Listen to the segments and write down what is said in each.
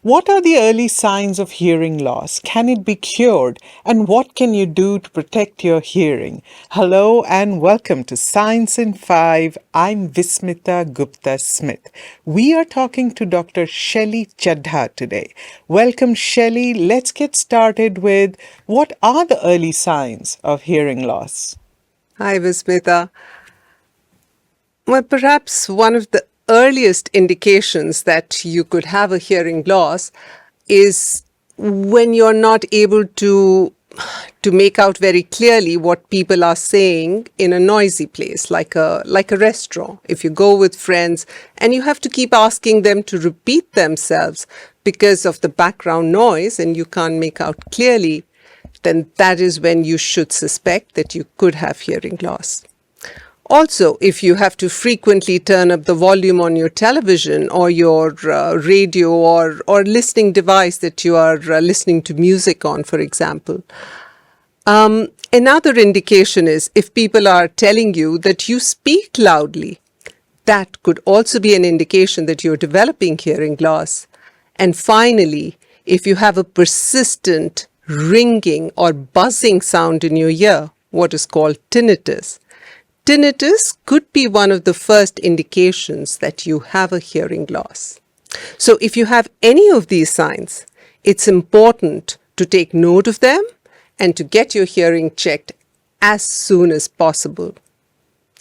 What are the early signs of hearing loss? Can it be cured? And what can you do to protect your hearing? Hello and welcome to Science in 5. I'm Vismita Gupta Smith. We are talking to Dr. Shelly Chadha today. Welcome, Shelly. Let's get started with what are the early signs of hearing loss? Hi, Vismita. Well, perhaps one of the earliest indications that you could have a hearing loss is when you're not able to make out very clearly what people are saying in a noisy place, like a restaurant. If you go with friends and you have to keep asking them to repeat themselves because of the background noise and you can't make out clearly, then that is when you should suspect that you could have hearing loss. Also, if you have to frequently turn up the volume on your television or your radio or listening device that you are listening to music on, for example. Another indication is if people are telling you that you speak loudly, that could also be an indication that you're developing hearing loss. And finally, if you have a persistent ringing or buzzing sound in your ear, what is called tinnitus. Tinnitus could be one of the first indications that you have a hearing loss. So if you have any of these signs, it's important to take note of them and to get your hearing checked as soon as possible.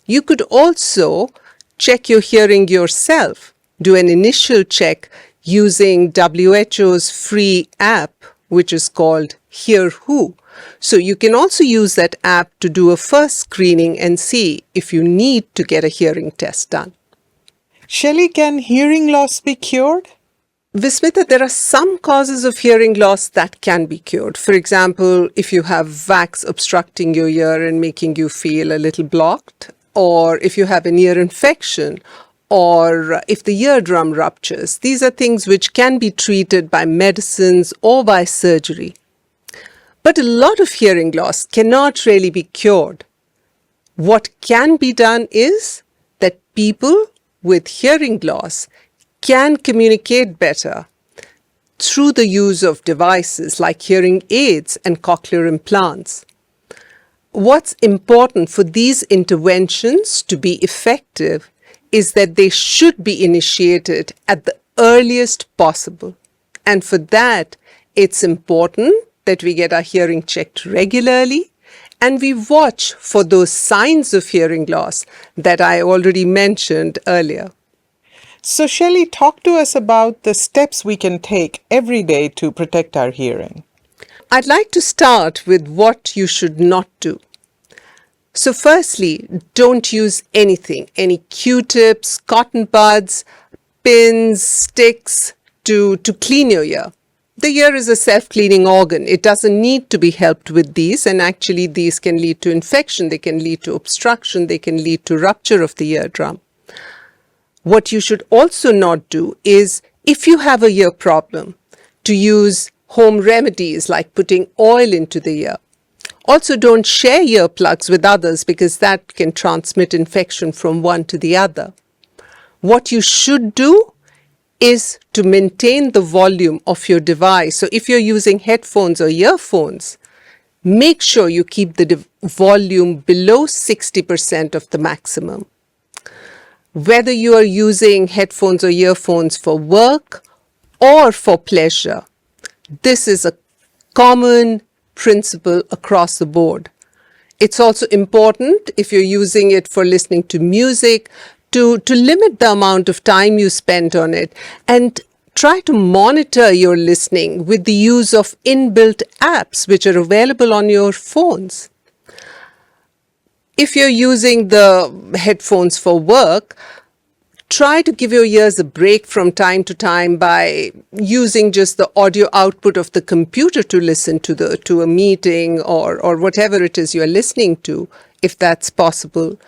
You could also check your hearing yourself, do an initial check using WHO's free app, which is called Hear Who. So you can also use that app to do a first screening and see if you need to get a hearing test done. Shelly, can hearing loss be cured? Vismita, there are some causes of hearing loss that can be cured. For example, if you have wax obstructing your ear and making you feel a little blocked, or if you have an ear infection, or if the eardrum ruptures. These are things which can be treated by medicines or by surgery. But a lot of hearing loss cannot really be cured. What can be done is that people with hearing loss can communicate better through the use of devices like hearing aids and cochlear implants. What's important for these interventions to be effective is that they should be initiated at the earliest possible. And for that, it's important that we get our hearing checked regularly and we watch for those signs of hearing loss that I already mentioned earlier. So, Shelly, talk to us about the steps we can take every day to protect our hearing. I'd like to start with what you should not do. So firstly, don't use anything, any Q-tips, cotton buds, pins, sticks to clean your ear. The ear is a self-cleaning organ. It doesn't need to be helped with these, and actually these can lead to infection, they can lead to obstruction, they can lead to rupture of the eardrum. What you should also not do is, if you have a ear problem, to use home remedies like putting oil into the ear. Also, don't share earplugs with others because that can transmit infection from one to the other. What you should do is to maintain the volume of your device. So if you're using headphones or earphones, make sure you keep the volume below 60% of the maximum. Whether you are using headphones or earphones for work or for pleasure, this is a common principle across the board. It's also important, if you're using it for listening to music, to limit the amount of time you spend on it and try to monitor your listening with the use of inbuilt apps which are available on your phones. If you're using the headphones for work, try to give your ears a break from time to time by using just the audio output of the computer to listen to a meeting or whatever it is you're listening to, if that's possible.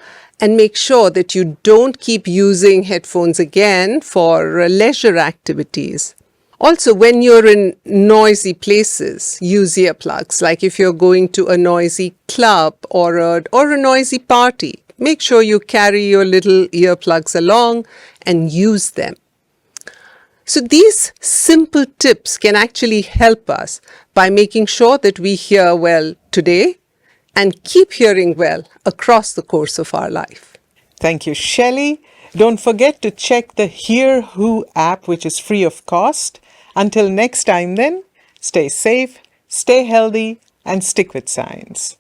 And make sure that you don't keep using headphones again for leisure activities. Also, when you're in noisy places, use earplugs. Like if you're going to a noisy club or a noisy party, make sure you carry your little earplugs along and use them. So these simple tips can actually help us by making sure that we hear well today and keep hearing well across the course of our life. Thank you, Shelly. Don't forget to check the Hear Who app, which is free of cost. Until next time then, stay safe, stay healthy, and stick with science.